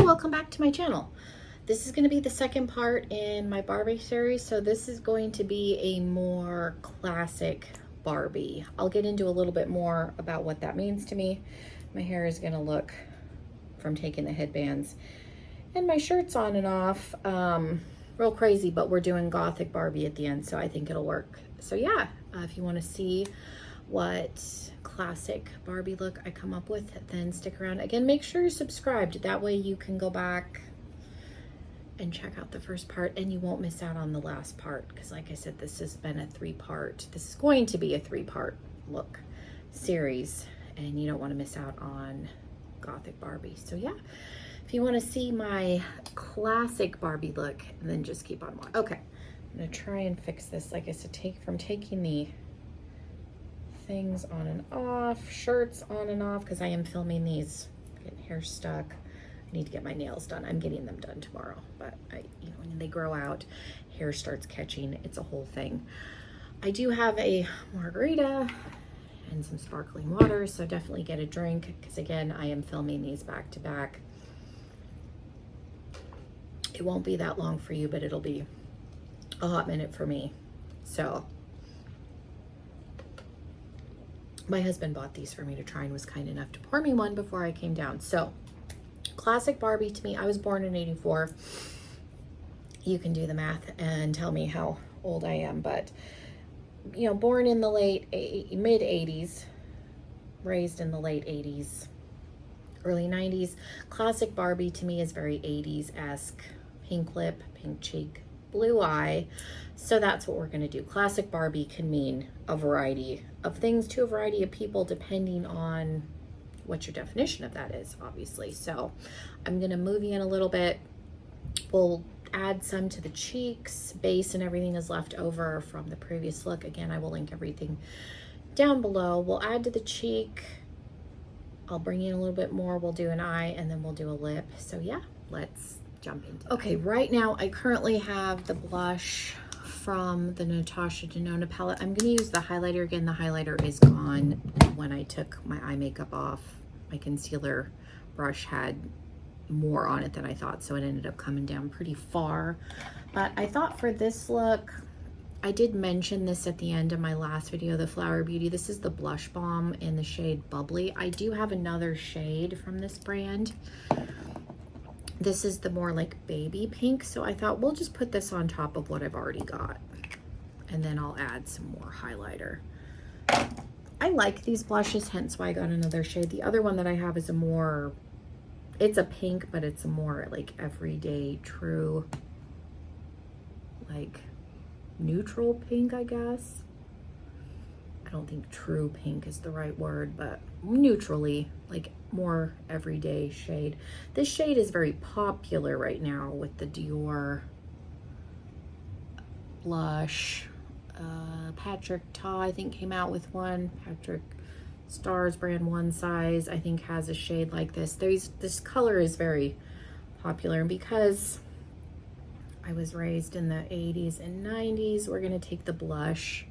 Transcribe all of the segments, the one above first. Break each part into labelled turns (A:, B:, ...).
A: welcome back to my channel. This is going to be the second part in my Barbie series, so this is going to be a more classic Barbie. I'll get into a little bit more about what that means to me. My hair is going to look, from taking the headbands and my shirts on and off, real crazy, but we're doing Gothic Barbie at the end, so I think it'll work. So yeah, if you want to see what classic Barbie look I come up with, then stick around. Again, make sure you're subscribed. That way you can go back and check out the first part and you won't miss out on the last part, because like I said, this has been a this is going to be a three-part look series, and you don't want to miss out on Gothic Barbie. So yeah, if you want to see my classic Barbie look, then just keep on watching. Okay, I'm gonna try and fix this. Like I said, taking the things on and off, shirts on and off, because I am filming these, getting hair stuck. I need to get my nails done. I'm getting them done tomorrow, but when they grow out, hair starts catching. It's a whole thing. I do have a margarita and some sparkling water, so definitely get a drink, because again, I am filming these back to back. It won't be that long for you, but it'll be a hot minute for me. So my husband bought these for me to try and was kind enough to pour me one before I came down. So classic Barbie to me, I was born in '84. You can do the math and tell me how old I am, but born in the mid 80s, raised in the late 80s, early 90s. Classic Barbie to me is very 80s-esque. Pink lip, pink cheek, blue eye. So that's what we're going to do. Classic Barbie can mean a variety of things to a variety of people, depending on what your definition of that is, obviously. So I'm going to move you in a little bit. We'll add some to the cheeks. Base and everything is left over from the previous look. Again, I will link everything down below. We'll add to the cheek. I'll bring in a little bit more. We'll do an eye, and then we'll do a lip. So yeah, let's jump into it. Okay, right now I currently have the blush from the Natasha Denona palette. I'm going to use the highlighter again. The highlighter is gone when I took my eye makeup off. My concealer brush had more on it than I thought, so it ended up coming down pretty far. But I thought for this look, I did mention this at the end of my last video, the Flower Beauty. This is the Blush Balm in the shade Bubbly. I do have another shade from this brand. This is the more like baby pink, so I thought we'll just put this on top of what I've already got, and then I'll add some more highlighter. I like these blushes, hence why I got another shade. The other one that I have is it's a pink, but it's a more like everyday, true, like neutral pink, I guess. I don't think true pink is the right word, but neutrally, like more everyday shade. This shade is very popular right now with the Dior blush. Patrick Ta, I think, came out with one. Patrick Starr's brand One Size, I think, has a shade like this. This color is very popular, and because I was raised in the 80s and 90s, we're going to take the blush.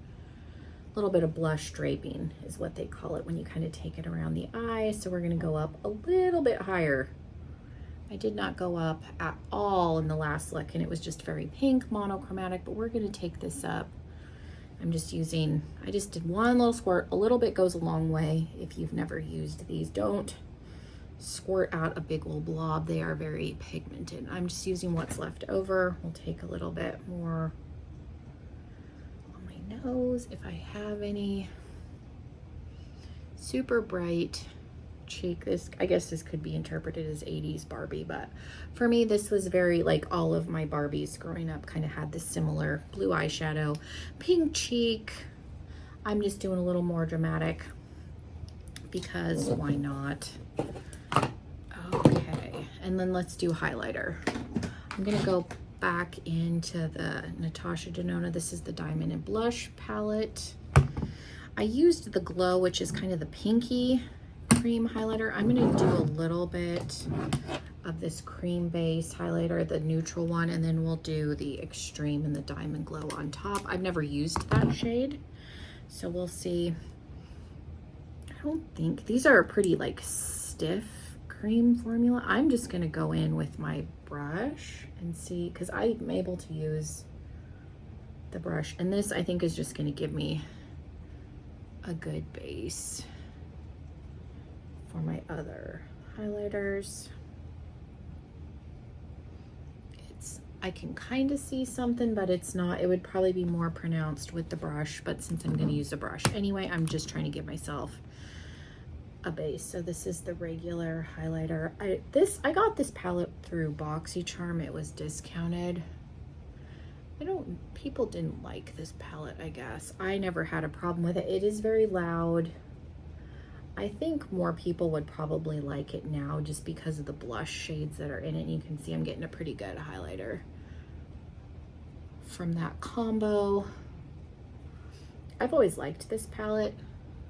A: A little bit of blush draping is what they call it when you kind of take it around the eye. So we're going to go up a little bit higher. I did not go up at all in the last look, and it was just very pink, monochromatic, but we're going to take this up. I just did one little squirt. A little bit goes a long way. If you've never used these, don't squirt out a big old blob. They are very pigmented. I'm just using what's left over. We'll take a little bit more on my nose if I have any. Super bright cheek. I guess this could be interpreted as 80s Barbie, but for me, this was very, like, all of my Barbies growing up kind of had this similar blue eyeshadow, pink cheek. I'm just doing a little more dramatic because why not? Okay, and then let's do highlighter. I'm gonna go back into the Natasha Denona. This is the Diamond and Blush palette. I used the Glow, which is kind of the pinky cream highlighter. I'm going to do a little bit of this cream base highlighter, the neutral one, and then we'll do the Extreme and the Diamond Glow on top. I've never used that shade, so we'll see. I don't think these are pretty like stiff cream formula. I'm just gonna go in with my brush and see, because I'm able to use the brush, and this I think is just gonna give me a good base for my other highlighters. I can kind of see something, but it's not, it would probably be more pronounced with the brush, but since I'm going to use the brush anyway, I'm just trying to give myself a base. So this is the regular highlighter. I got this palette through BoxyCharm. It was discounted. People didn't like this palette, I guess. I never had a problem with it. It is very loud. I think more people would probably like it now just because of the blush shades that are in it. And you can see I'm getting a pretty good highlighter from that combo. I've always liked this palette.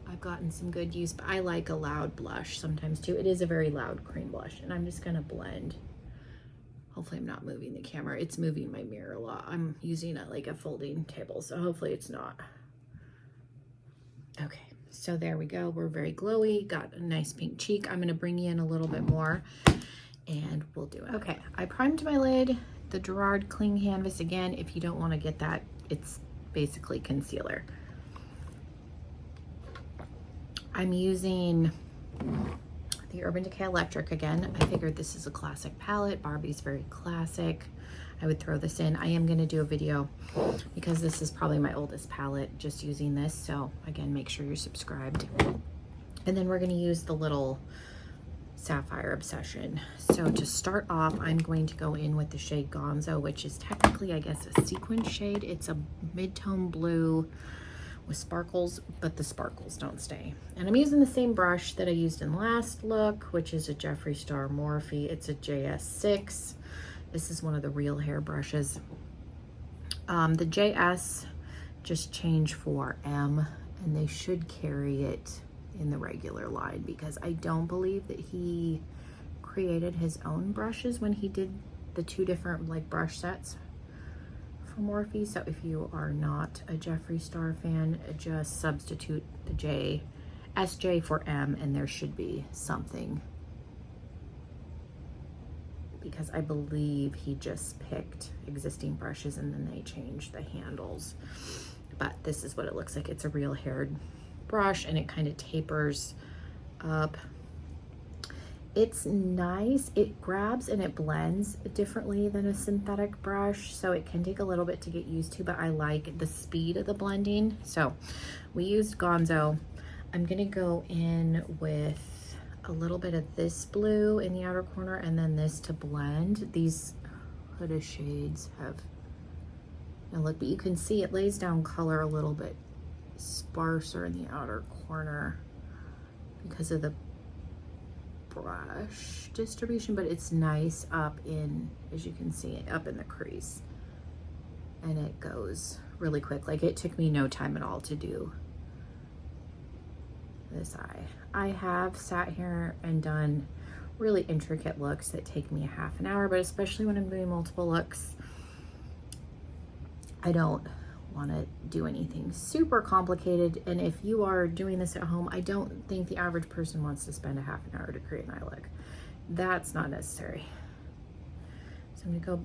A: I've gotten some good use, but I like a loud blush sometimes too. It is a very loud cream blush, and I'm just gonna blend. Hopefully I'm not moving the camera. It's moving my mirror a lot. I'm using it like a folding table, so hopefully it's not. Okay. So there we go. We're very glowy, got a nice pink cheek. I'm gonna bring you in a little bit more and we'll do it. Okay, I primed my lid, the Gerard Cling Canvas. Again, if you don't wanna get that, it's basically concealer. I'm using the Urban Decay Electric again. I figured this is a classic palette. Barbie's very classic. I would throw this in. I am going to do a video because this is probably my oldest palette, just using this. So again, make sure you're subscribed. And then we're going to use the little Sapphire Obsession. So to start off, I'm going to go in with the shade Gonzo, which is technically, I guess, a sequin shade. It's a mid-tone blue with sparkles, but the sparkles don't stay. And I'm using the same brush that I used in last look, which is a Jeffree Star Morphe. It's a JS6. This is one of the real hair brushes. The JS just changed for M, and they should carry it in the regular line because I don't believe that he created his own brushes when he did the two different like brush sets for Morphe. So if you are not a Jeffree Star fan, just substitute the SJ for M, and there should be something, because I believe he just picked existing brushes and then they changed the handles. But this is what it looks like. It's a real haired brush and it kind of tapers up. It's nice. It grabs and it blends differently than a synthetic brush, so it can take a little bit to get used to, but I like the speed of the blending. So we used Gonzo. I'm gonna go in with a little bit of this blue in the outer corner and then this to blend. These Huda shades have, now look, but you can see it lays down color a little bit sparser in the outer corner because of the brush distribution, but it's nice up in, as you can see, up in the crease, and it goes really quick. Like, it took me no time at all to do this eye. I have sat here and done really intricate looks that take me a half an hour, but especially when I'm doing multiple looks, I don't want to do anything super complicated. And if you are doing this at home, I don't think the average person wants to spend a half an hour to create an eye look. That's not necessary. So I'm gonna go,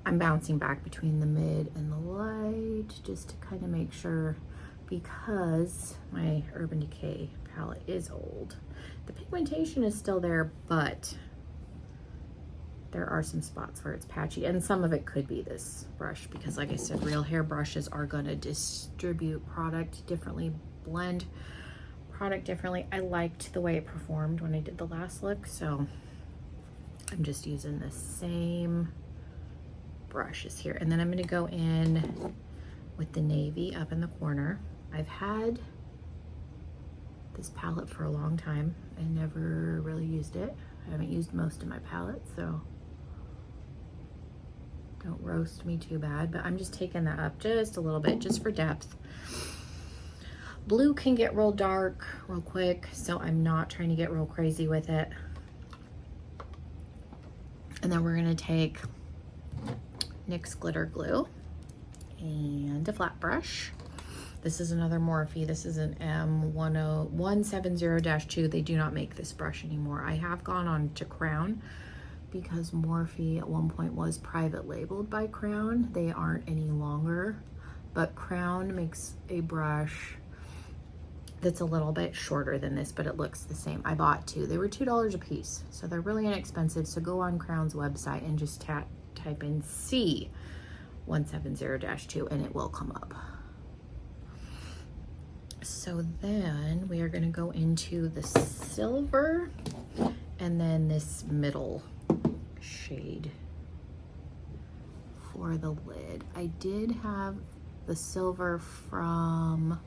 A: I'm bouncing back between the mid and the light just to kind of make sure, because my Urban Decay palette is old. The pigmentation is still there, but there are some spots where it's patchy, and some of it could be this brush because, like I said, real hair brushes are gonna distribute product differently, blend product differently. I liked the way it performed when I did the last look, so I'm just using the same brushes here. And then I'm gonna go in with the navy up in the corner. I've had this palette for a long time. I never really used it. I haven't used most of my palettes, so don't roast me too bad, but I'm just taking that up just a little bit, just for depth. Blue can get real dark real quick, so I'm not trying to get real crazy with it. And then we're gonna take NYX Glitter Glue and a flat brush. This is another Morphe. This is an M170-2. They do not make this brush anymore. I have gone on to Crown because Morphe at one point was private labeled by Crown. They aren't any longer, but Crown makes a brush that's a little bit shorter than this, but it looks the same. I bought two. They were $2 a piece, so they're really inexpensive. So go on Crown's website and just type in C170-2 and it will come up. So then we are going to go into the silver and then this middle shade for the lid. I did have the silver from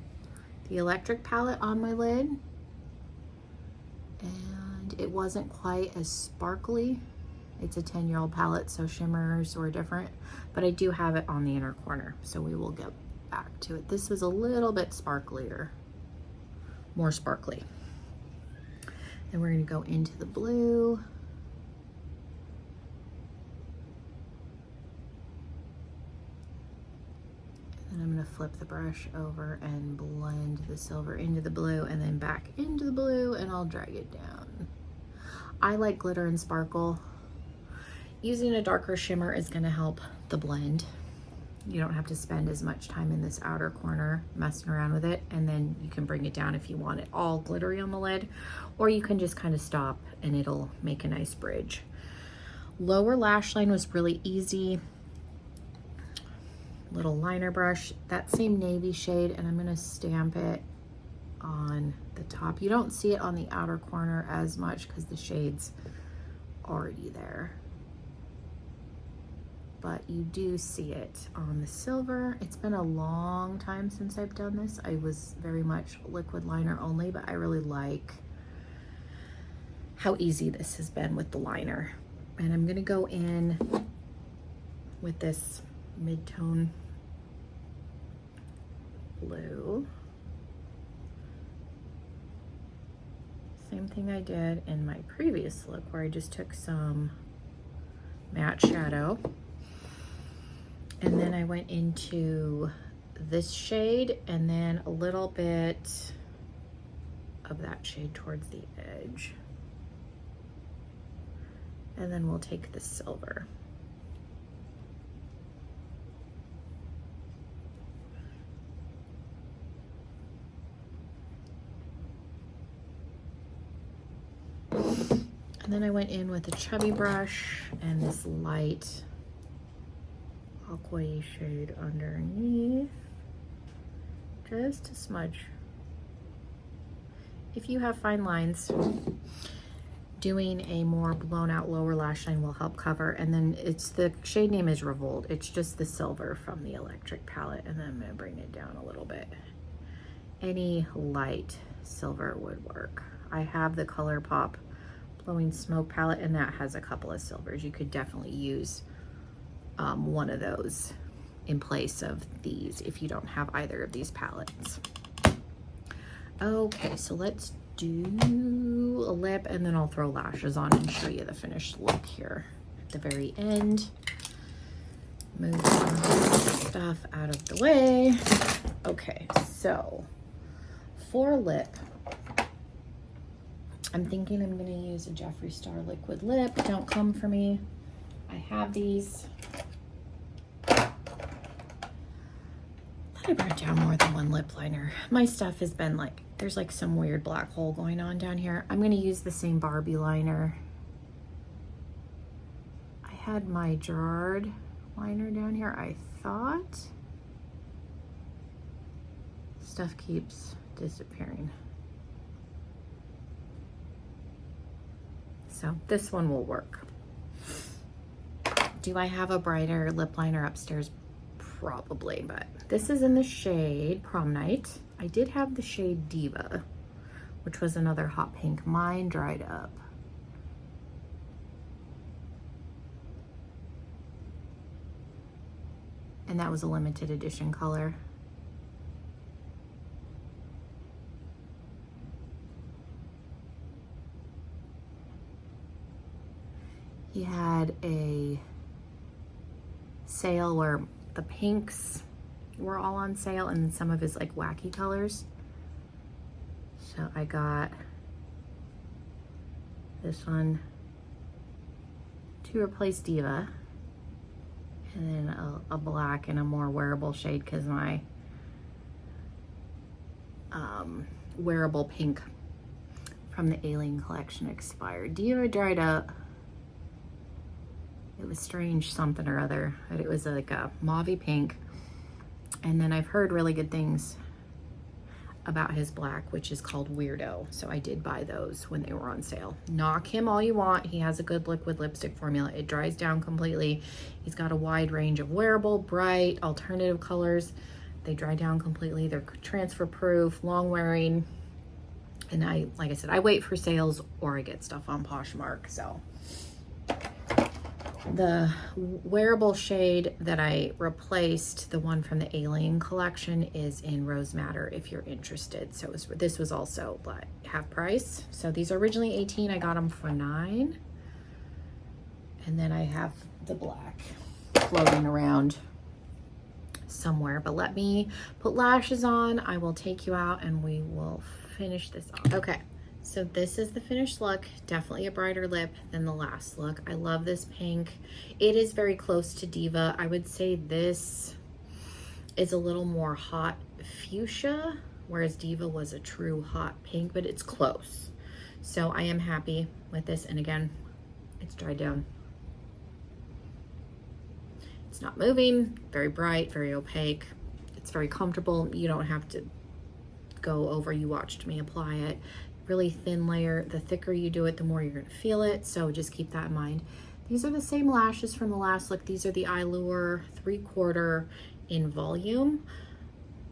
A: the electric palette on my lid and it wasn't quite as sparkly. It's a 10-year-old palette, so shimmers were different, but I do have it on the inner corner, so we will get back to it. This was a little bit sparklier, more sparkly. Then we're going to go into the blue. And I'm going to flip the brush over and blend the silver into the blue and then back into the blue, and I'll drag it down. I like glitter and sparkle. Using a darker shimmer is going to help the blend. You don't have to spend as much time in this outer corner messing around with it, and then you can bring it down if you want it all glittery on the lid, or you can just kind of stop and it'll make a nice bridge. Lower lash line was really easy. Little liner brush, that same navy shade, and I'm going to stamp it on the top. You don't see it on the outer corner as much because the shade's already there, but you do see it on the silver. It's been a long time since I've done this. I was very much liquid liner only, but I really like how easy this has been with the liner. And I'm going to go in with this mid-tone blue. Same thing I did in my previous look where I just took some matte shadow and then I went into this shade and then a little bit of that shade towards the edge, and then we'll take the silver. And then I went in with a chubby brush and this light aqua shade underneath, just a smudge. If you have fine lines, doing a more blown out lower lash line will help cover. And then it's the shade name is Revolt. It's just the silver from the electric palette, and then I'm gonna bring it down a little bit. Any light silver would work. I have the ColourPop Blowing Smoke palette, and that has a couple of silvers. You could definitely use one of those in place of these if you don't have either of these palettes. Okay, so let's do a lip, and then I'll throw lashes on and show you the finished look here at the very end. Move some stuff out of the way. Okay, so for lip, I'm thinking I'm going to use a Jeffree Star liquid lip. Don't come for me. I have these. I thought I brought down more than one lip liner. My stuff has been like, there's like some weird black hole going on down here. I'm going to use the same Barbie liner. I had my Gerard liner down here, I thought. Stuff keeps disappearing. So this one will work. Do I have a brighter lip liner upstairs? Probably, but this is in the shade Prom Night. I did have the shade Diva, which was another hot pink. Mine dried up. And that was a limited edition color. He had a sale where the pinks were all on sale, and some of his like wacky colors. So I got this one to replace Diva, and then a black and a more wearable shade because my wearable pink from the Alien collection expired. Diva dried up. It was strange something or other, but it was like a mauvey pink. And then I've heard really good things about his black, which is called Weirdo. So I did buy those when they were on sale. Knock him all you want. He has a good liquid lipstick formula. It dries down completely. He's got a wide range of wearable, bright, alternative colors. They dry down completely. They're transfer proof, long wearing. And like I said, I wait for sales or I get stuff on Poshmark. So the wearable shade that I replaced, the one from the Alien collection, is in Rose Madder if you're interested. So this was also half price. So these are originally 18. I got them for 9. And then I have the black floating around somewhere. But let me put lashes on. I will take you out and we will finish this off. Okay. So this is the finished look. Definitely a brighter lip than the last look. I love this pink. It is very close to Diva. I would say this is a little more hot fuchsia, whereas Diva was a true hot pink, but it's close. So I am happy with this. And again, it's dried down. It's not moving, very bright, very opaque. It's very comfortable. You don't have to go over. You watched me apply it. Really thin layer. The thicker you do it, the more you're going to feel it. So just keep that in mind. These are the same lashes from the last look. These are the Eyelure 3/4 in volume.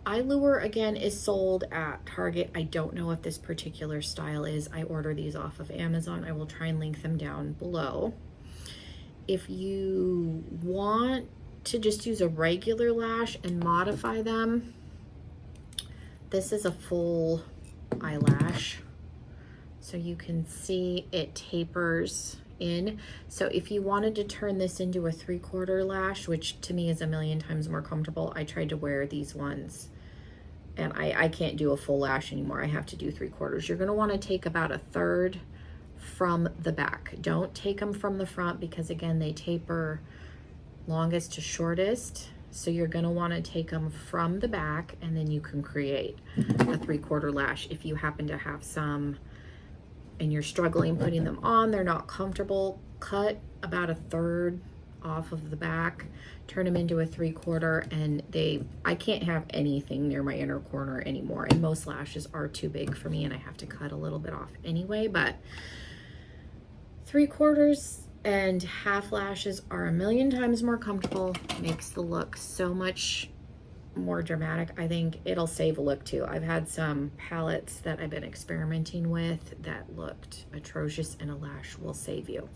A: Eyelure, again, is sold at Target. I don't know if this particular style is. I order these off of Amazon. I will try and link them down below. If you want to just use a regular lash and modify them, this is a full eyelash. So you can see it tapers in. So if you wanted to turn this into a 3/4 lash, which to me is a million times more comfortable, I tried to wear these ones and I can't do a full lash anymore. I have to do 3/4. You're gonna wanna take about 1/3 from the back. Don't take them from the front because again, they taper longest to shortest. So you're gonna wanna take them from the back and then you can create a 3/4 lash. If you happen to have some and you're struggling putting them on, they're not comfortable, cut about 1/3 off of the back, turn them into a 3/4, and I can't have anything near my inner corner anymore. And most lashes are too big for me and I have to cut a little bit off anyway, but 3/4 and half lashes are a million times more comfortable, makes the look so much more dramatic. I think it'll save a look too. I've had some palettes that I've been experimenting with that looked atrocious, and a lash will save you.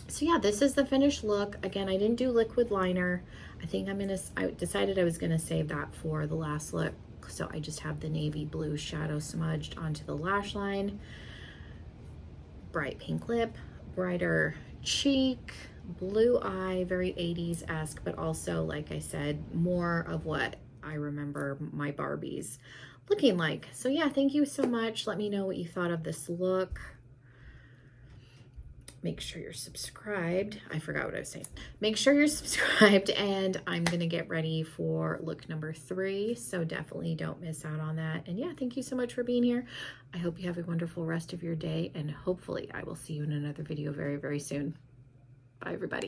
A: So yeah, this is the finished look. Again, I didn't do liquid liner. I decided I was gonna save that for the last look. So I just have the navy blue shadow smudged onto the lash line. Bright pink lip, brighter cheek, blue eye, very 80s-esque, but also, like I said, more of what I remember my Barbies looking like. So yeah, thank you so much. Let me know what you thought of this look. Make sure you're subscribed. I forgot what I was saying. Make sure you're subscribed, and I'm gonna get ready for look number 3. So definitely don't miss out on that. And yeah, thank you so much for being here. I hope you have a wonderful rest of your day, and hopefully I will see you in another video very, very soon. Bye, everybody.